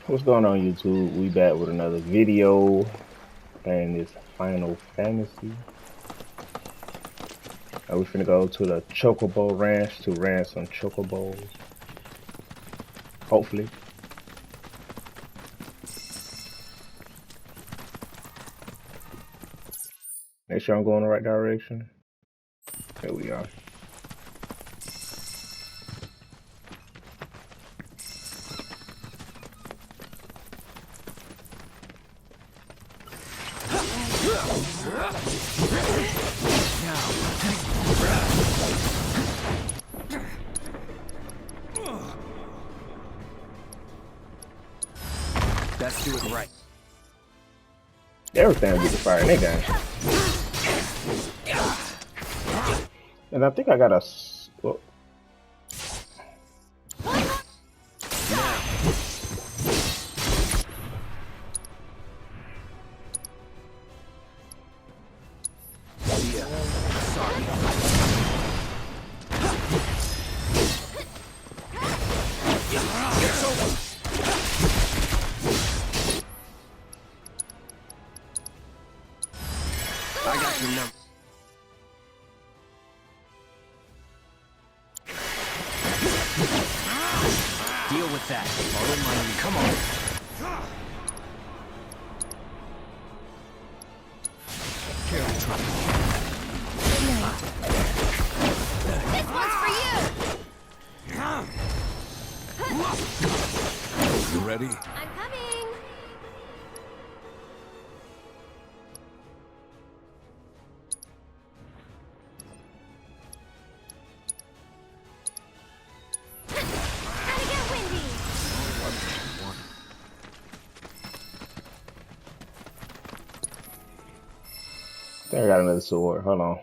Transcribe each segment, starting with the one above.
What's going on, YouTube? We back with another video playing this Final Fantasy. We finna go to the Chocobo Ranch to ranch some Chocobos. Hopefully. Make sure I'm going the right direction. Here we are. Let's do it right. Everything with the fire in that game. And I think I got a... Well, I got your number. Deal with that. Follow my lead. Come on. Careful, trouble. This one's for you! You ready? I'm coming! Gotta get windy! I think I got another sword. Hold on.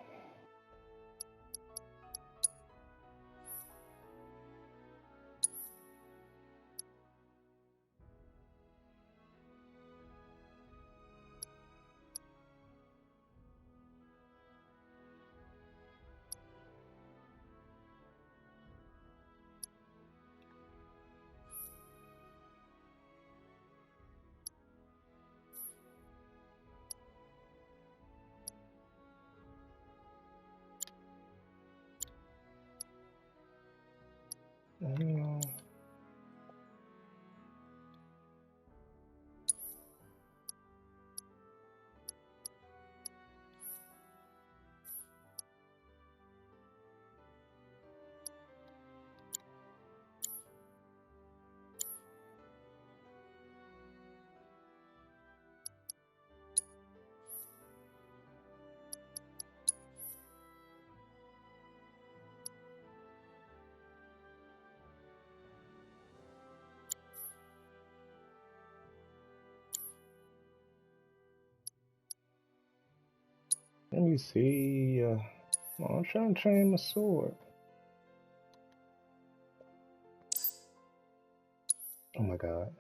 Let me see. I'm trying to train my sword. Oh my god.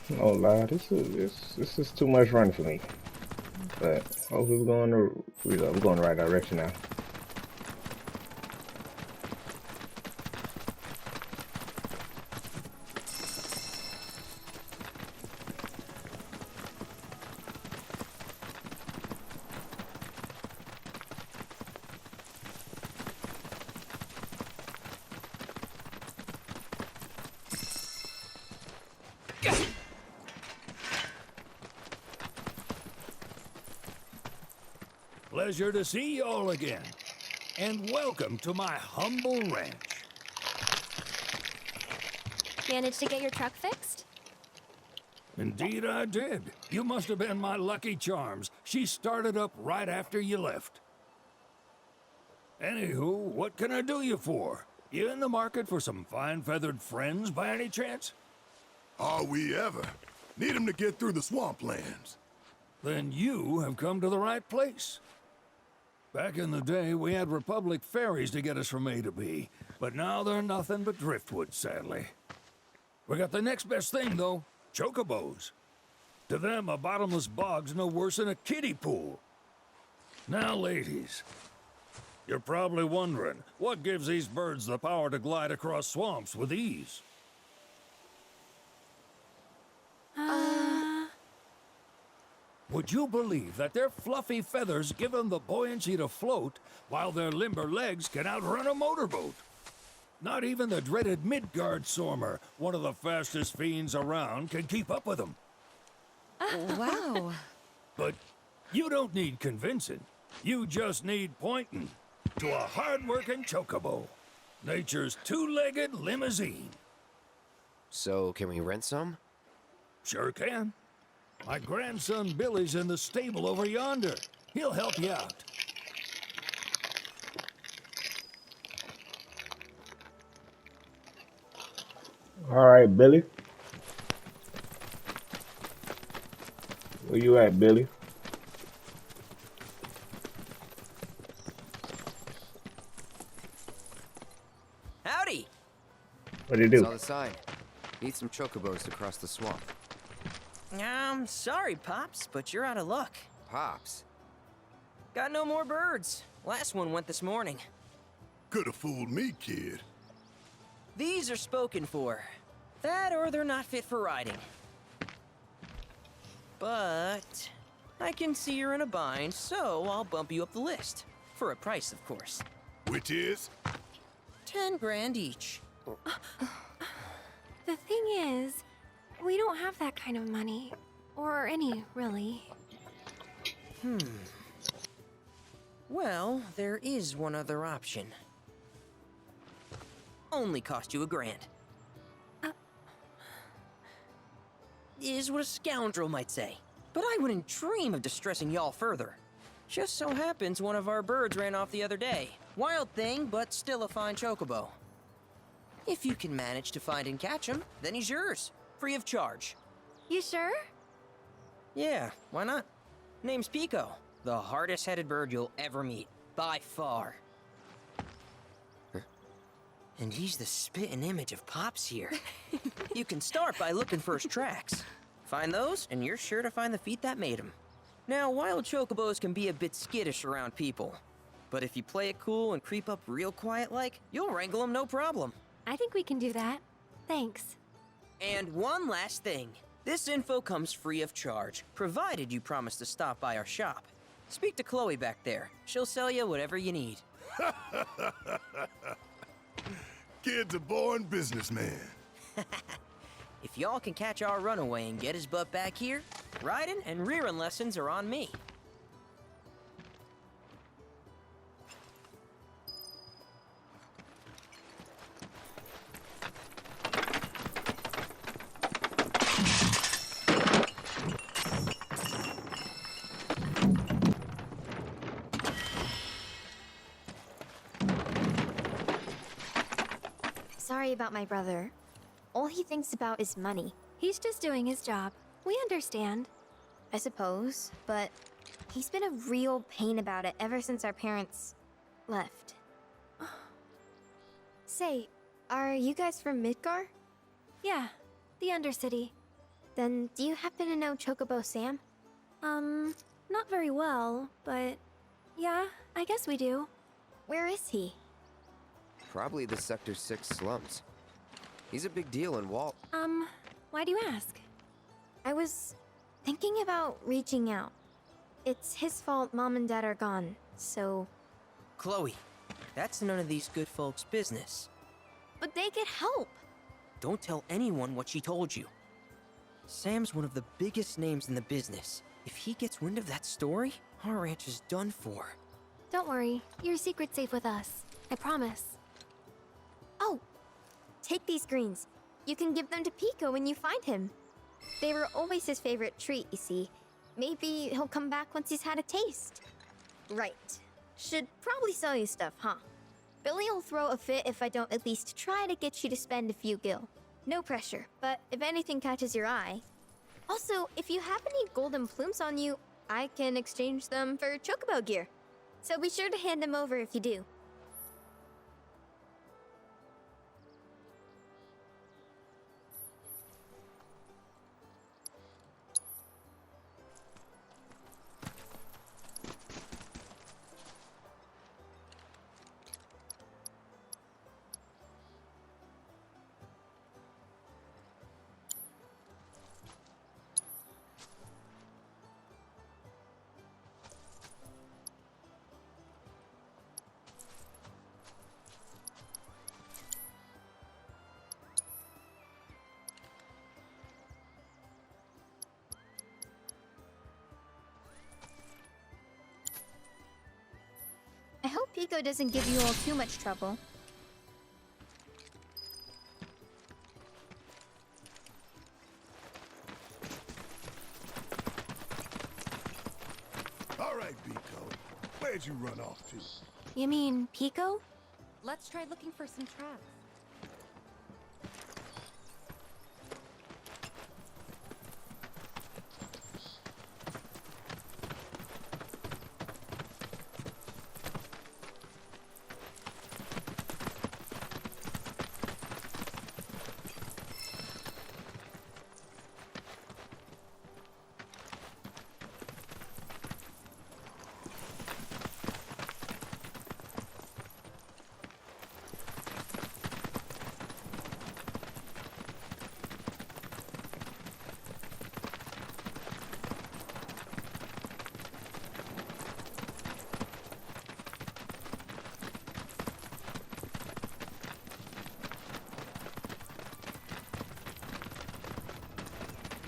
No lie, this is too much run for me. But hopefully we're going the right direction now. Pleasure to see y'all again, and welcome to my humble ranch. Managed to get your truck fixed? Indeed I did. You must have been my lucky charms. She started up right after you left. Anywho, what can I do you for? You in the market for some fine-feathered friends by any chance? Are we ever? Need 'em to get through the swamplands. Then you have come to the right place. Back in the day, we had Republic ferries to get us from A to B, but now they're nothing but driftwood, sadly. We got the next best thing, though, chocobos. To them, a bottomless bog's no worse than a kiddie pool. Now, ladies, you're probably wondering, what gives these birds the power to glide across swamps with ease? Would you believe that their fluffy feathers give them the buoyancy to float, while their limber legs can outrun a motorboat? Not even the dreaded Midgard Sormer, one of the fastest fiends around, can keep up with them. Wow. But you don't need convincing. You just need pointing to a hard-working chocobo. Nature's two-legged limousine. So, can we rent some? Sure can. My grandson Billy's in the stable over yonder. He'll help you out. All right, Billy. Where you at, Billy? Howdy! What do? Saw the sign. Need some chocobos to cross the swamp. Sorry, Pops, but you're out of luck. Pops. Got no more birds. Last one went this morning. Could have fooled me, kid. These are spoken for. That or they're not fit for riding. But I can see you're in a bind, so I'll bump you up the list. For a price, of course. Which is? 10 grand each. The thing is, we don't have that kind of money. Or any, really. Well, there is one other option. Only cost you $1,000. Is what a scoundrel might say. But I wouldn't dream of distressing y'all further. Just so happens one of our birds ran off the other day. Wild thing, but still a fine chocobo. If you can manage to find and catch him, then he's yours. Free of charge. You sure? Yeah, why not? Name's Pico. The hardest-headed bird you'll ever meet. By far. And he's the spitting image of Pops here. You can start by looking for his tracks. Find those, and you're sure to find the feet that made him. Now, wild chocobos can be a bit skittish around people. But if you play it cool and creep up real quiet-like, you'll wrangle them no problem. I think we can do that. Thanks. And one last thing. This info comes free of charge, provided you promise to stop by our shop. Speak to Chloe back there. She'll sell you whatever you need. Kid's a born businessman. If y'all can catch our runaway and get his butt back here, riding and rearing lessons are on me. Sorry about my brother. All he thinks about is money, He's just doing his job. We understand. I suppose, but he's been a real pain about it ever since our parents left. Say, are you guys from Midgar? Yeah, the Undercity. Then do you happen to know Chocobo Sam? Not very well, but yeah, I guess we do. Where is he? Probably the Sector 6 slums. He's a big deal in Walt. Why do you ask? I was thinking about reaching out. It's his fault Mom and Dad are gone, so... Chloe, that's none of these good folks' business. But they get help! Don't tell anyone what she told you. Sam's one of the biggest names in the business. If he gets wind of that story, our ranch is done for. Don't worry, your secret's safe with us. I promise. Oh! Take these greens. You can give them to Pico when you find him. They were always his favorite treat, you see. Maybe he'll come back once he's had a taste. Right. Should probably sell you stuff, huh? Billy'll throw a fit if I don't at least try to get you to spend a few gil. No pressure, but if anything catches your eye... Also, if you have any golden plumes on you, I can exchange them for chocobo gear. So be sure to hand them over if you do. I hope Pico doesn't give you all too much trouble. All right, Pico. Where'd you run off to? You mean Pico? Let's try looking for some traps.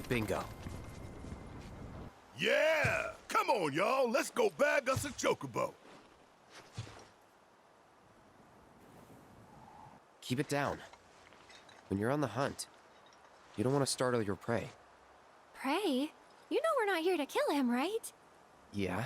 Bingo. Yeah! Come on, y'all. Let's go bag us a chocobo. Keep it down. When you're on the hunt, you don't want to startle your prey. Prey? You know we're not here to kill him, right? Yeah?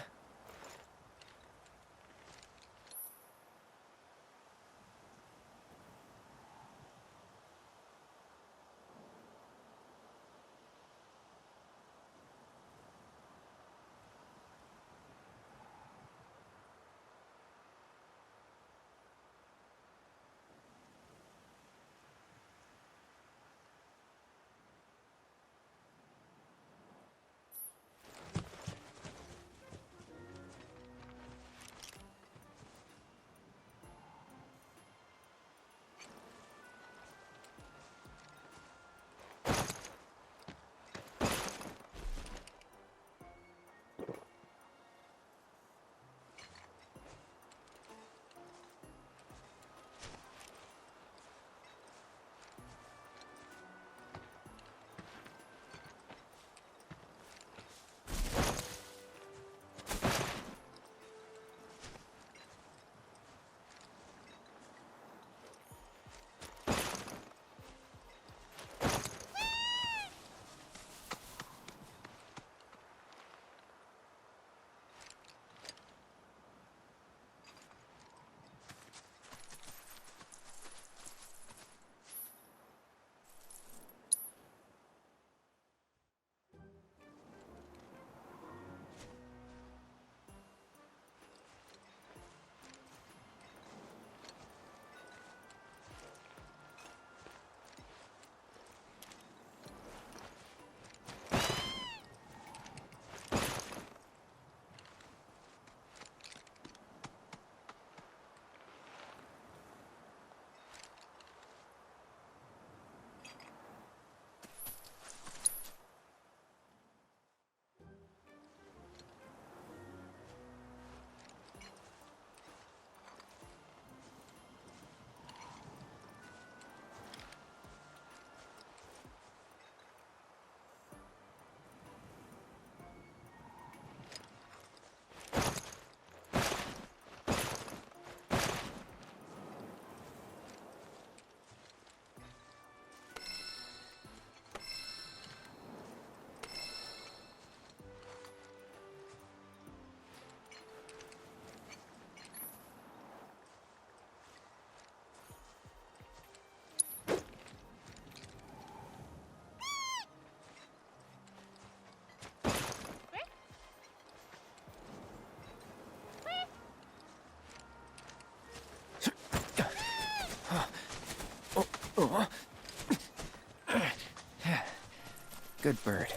Good bird.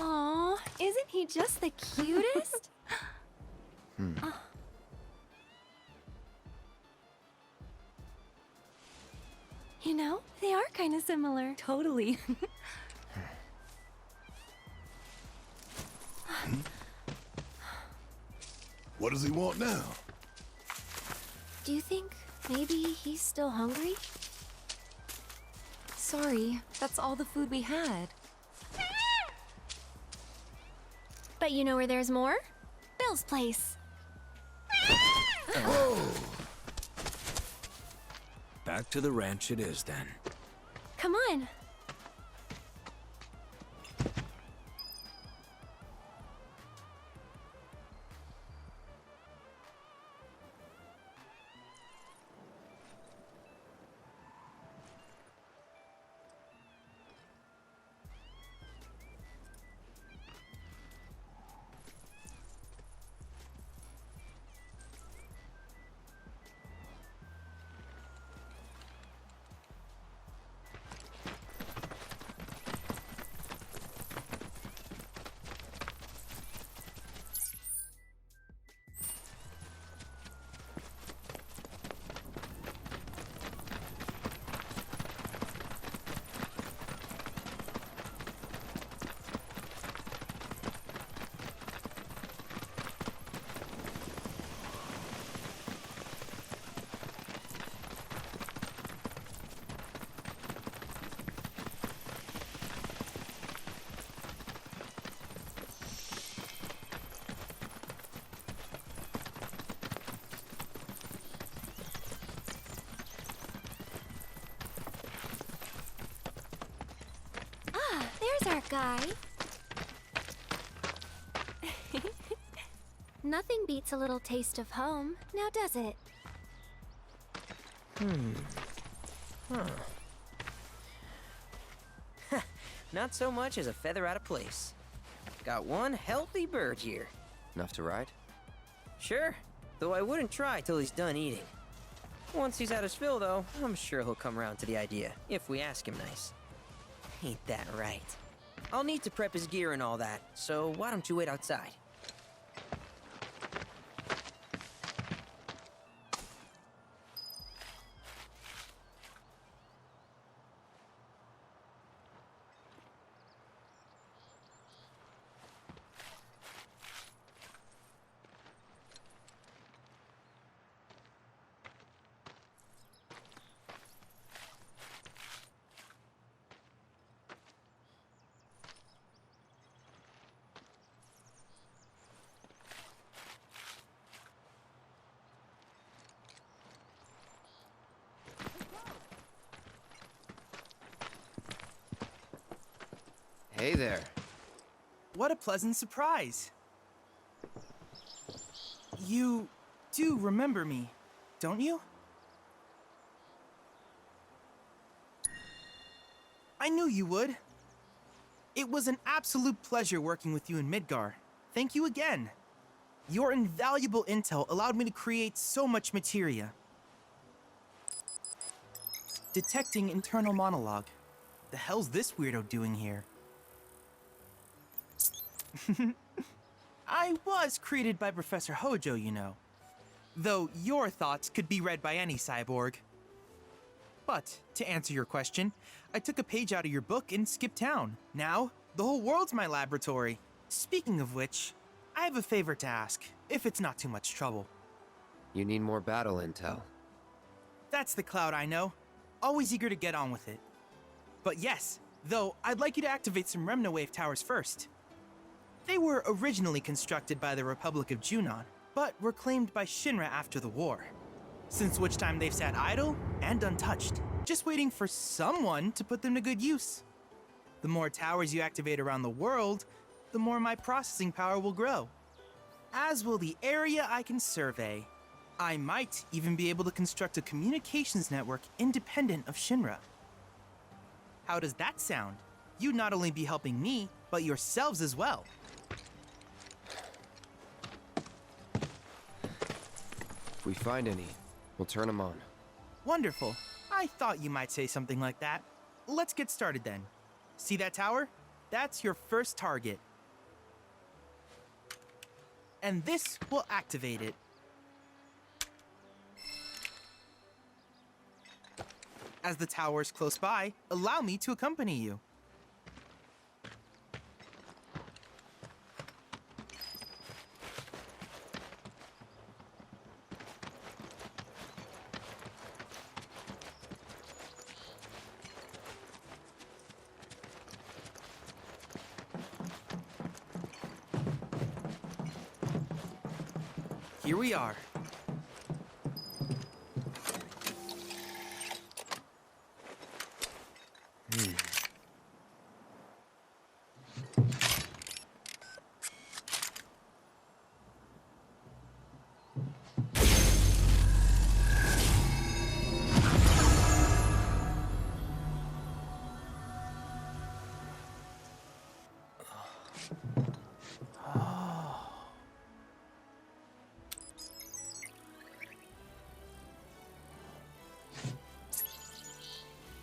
Aw, isn't he just the cutest? Oh. You know, they are kind of similar. Totally. What does he want now? Do you think maybe he's still hungry? Sorry, that's all the food we had. But you know where there's more? Bill's place. Back to the ranch it is then. Come on. There's our guy. Nothing beats a little taste of home, now does it? Not so much as a feather out of place. Got one healthy bird here. Enough to ride? Sure, though I wouldn't try till he's done eating. Once he's had his fill, though, I'm sure he'll come around to the idea, if we ask him nice. Ain't that right? I'll need to prep his gear and all that, so why don't you wait outside? Hey there. What a pleasant surprise. You do remember me, don't you? I knew you would. It was an absolute pleasure working with you in Midgar. Thank you again. Your invaluable intel allowed me to create so much materia. Detecting internal monologue. The hell's this weirdo doing here? I was created by Professor Hojo, you know. Though your thoughts could be read by any cyborg. But, to answer your question, I took a page out of your book and skipped town. Now, the whole world's my laboratory. Speaking of which, I have a favor to ask, if it's not too much trouble. You need more battle intel. That's the Cloud I know. Always eager to get on with it. But yes, though, I'd like you to activate some Remnawave towers first. They were originally constructed by the Republic of Junon, but were claimed by Shinra after the war. Since which time they've sat idle and untouched, just waiting for someone to put them to good use. The more towers you activate around the world, the more my processing power will grow. As will the area I can survey. I might even be able to construct a communications network independent of Shinra. How does that sound? You'd not only be helping me, but yourselves as well. If we find any, we'll turn them on. Wonderful. I thought you might say something like that. Let's get started then. See that tower? That's your first target. And this will activate it. As the tower is close by, allow me to accompany you. Here we are.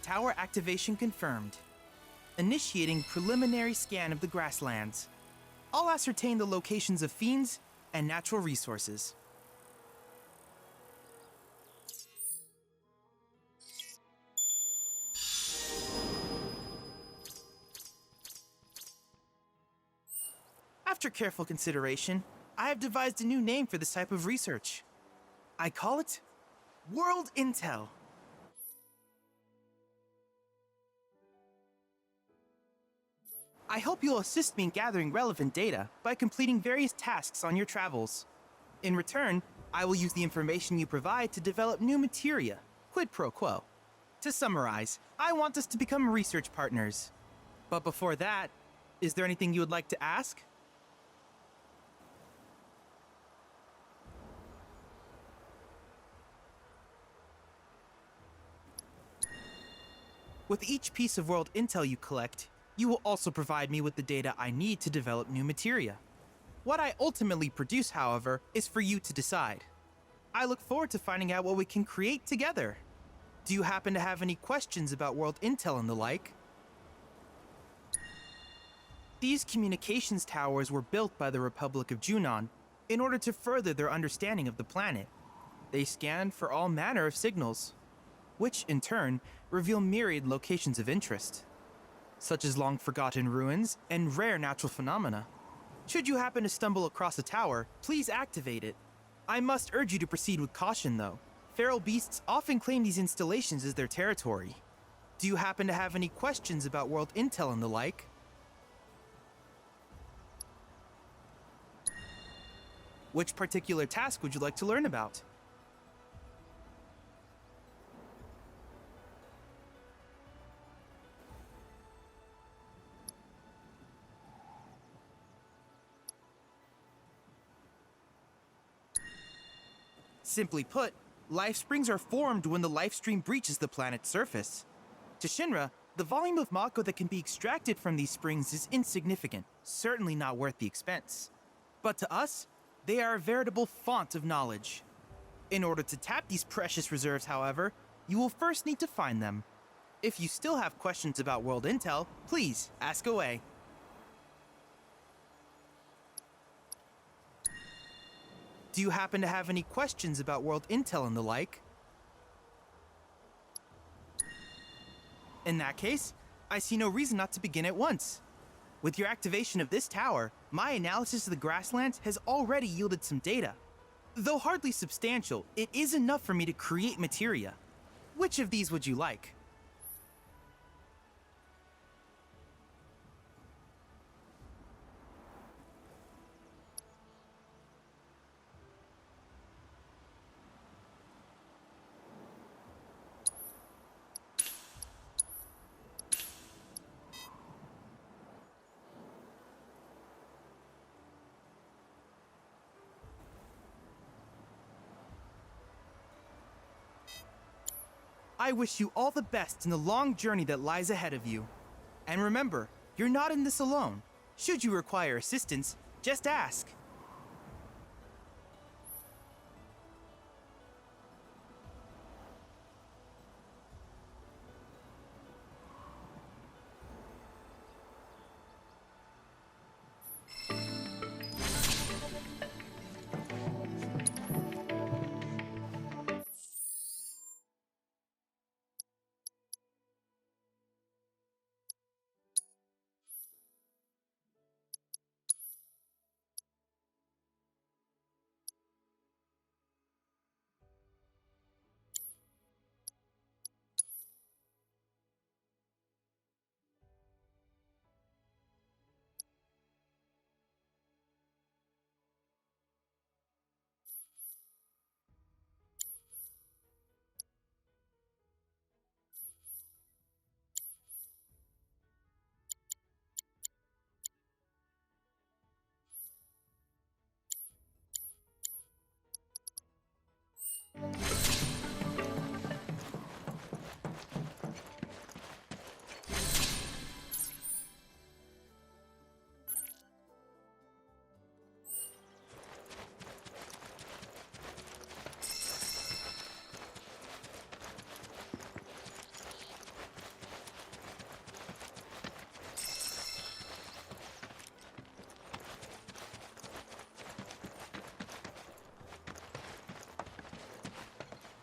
Tower activation confirmed. Initiating preliminary scan of the grasslands. I'll ascertain the locations of fiends and natural resources. After careful consideration, I have devised a new name for this type of research. I call it World Intel. I hope you'll assist me in gathering relevant data by completing various tasks on your travels. In return, I will use the information you provide to develop new materia, quid pro quo. To summarize, I want us to become research partners. But before that, is there anything you would like to ask? With each piece of world intel you collect, you will also provide me with the data I need to develop new materia. What I ultimately produce, however, is for you to decide. I look forward to finding out what we can create together. Do you happen to have any questions about world intel and the like? These communications towers were built by the Republic of Junon in order to further their understanding of the planet. They scan for all manner of signals, which in turn reveal myriad locations of interest, such as long-forgotten ruins and rare natural phenomena. Should you happen to stumble across a tower, please activate it. I must urge you to proceed with caution, though. Feral beasts often claim these installations as their territory. Do you happen to have any questions about world intel and the like? Which particular task would you like to learn about? Simply put, life springs are formed when the life stream breaches the planet's surface. To Shinra, the volume of Mako that can be extracted from these springs is insignificant, certainly not worth the expense. But to us, they are a veritable font of knowledge. In order to tap these precious reserves, however, you will first need to find them. If you still have questions about world intel, please ask away. Do you happen to have any questions about world intel and the like? In that case, I see no reason not to begin at once. With your activation of this tower, my analysis of the grasslands has already yielded some data. Though hardly substantial, it is enough for me to create materia. Which of these would you like? I wish you all the best in the long journey that lies ahead of you. And remember, you're not in this alone. Should you require assistance, just ask.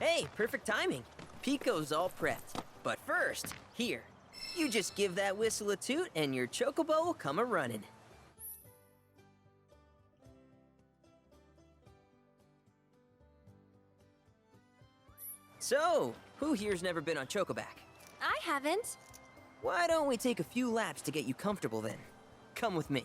Hey, perfect timing. Pico's all prepped. But first, here. You just give that whistle a toot and your chocobo will come a-running. So, who here's never been on Chocoback? I haven't. Why don't we take a few laps to get you comfortable then? Come with me.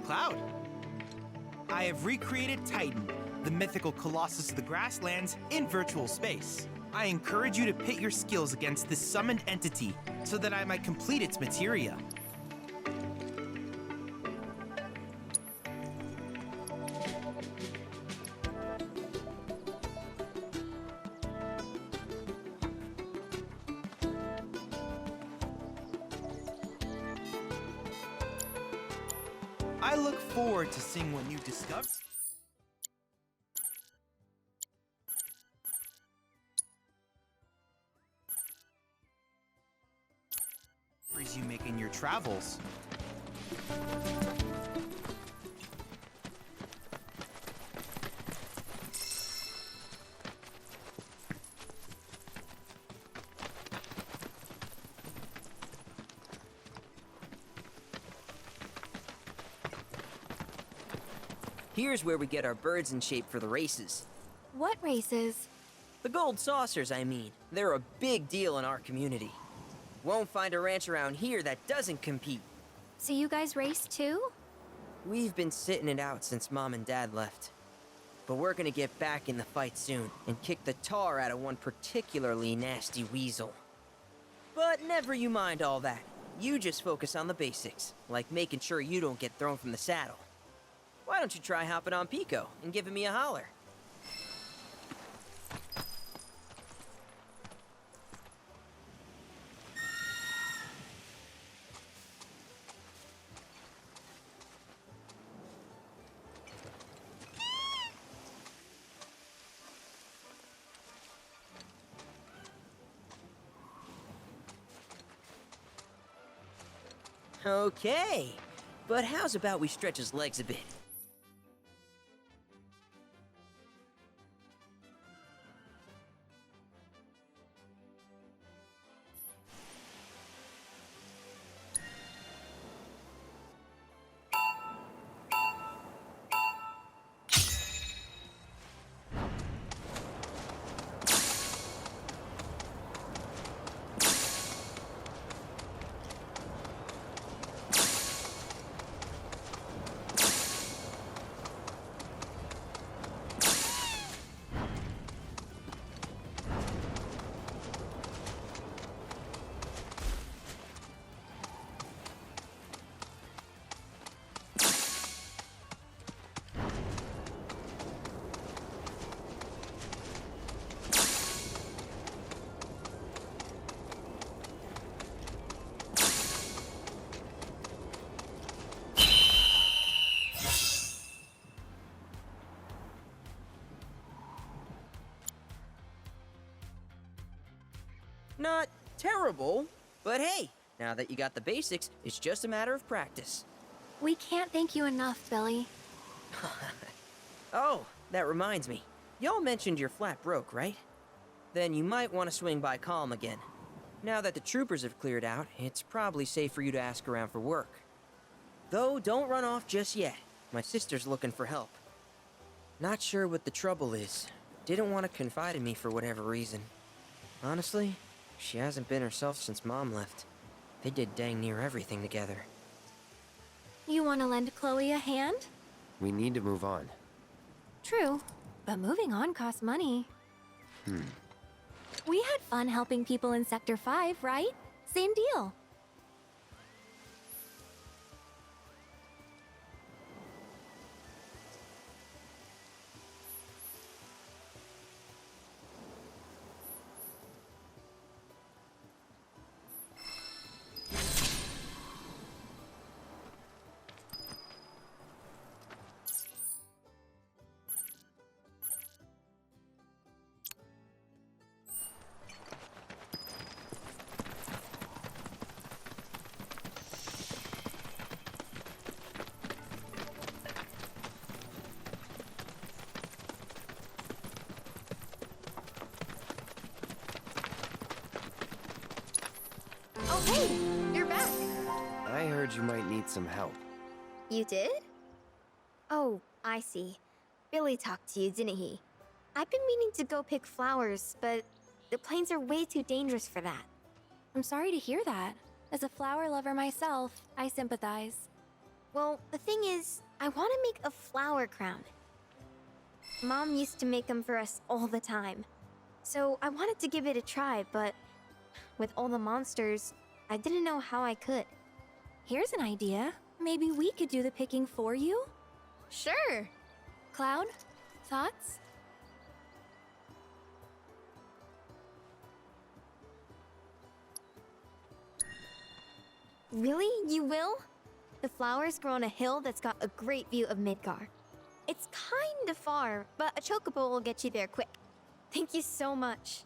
Cloud. I have recreated Titan, the mythical colossus of the grasslands, in virtual space. I encourage you to pit your skills against this summoned entity so that I might complete its materia. I look forward to seeing what you discover. You make in your travels. Here's where we get our birds in shape for the races. What races? The gold saucers, I mean. They're a big deal in our community. Won't find a ranch around here that doesn't compete. So you guys race too? We've been sitting it out since Mom and Dad left. But we're gonna get back in the fight soon and kick the tar out of one particularly nasty weasel. But never you mind all that. You just focus on the basics, like making sure you don't get thrown from the saddle. Why don't you try hopping on Pico and giving me a holler? Okay, but how's about we stretch his legs a bit? Not terrible, but hey, now that you got the basics, it's just a matter of practice. We can't thank you enough, Billy. Oh, that reminds me. Y'all mentioned your flat broke, right? Then you might want to swing by Calm again. Now that the troopers have cleared out, it's probably safe for you to ask around for work. Though, don't run off just yet. My sister's looking for help. Not sure what the trouble is. Didn't want to confide in me for whatever reason. Honestly, she hasn't been herself since Mom left. They did dang near everything together. You want to lend Chloe a hand? We need to move on. True, but moving on costs money. We had fun helping people in Sector 5, right? Same deal. Oh, hey! You're back! I heard you might need some help. You did? Oh, I see. Billy talked to you, didn't he? I've been meaning to go pick flowers, but the plains are way too dangerous for that. I'm sorry to hear that. As a flower lover myself, I sympathize. Well, the thing is, I want to make a flower crown. Mom used to make them for us all the time. So I wanted to give it a try, but with all the monsters, I didn't know how I could. Here's an idea. Maybe we could do the picking for you? Sure! Cloud, thoughts? Really? You will? The flowers grow on a hill that's got a great view of Midgar. It's kinda far, but a chocobo will get you there quick. Thank you so much.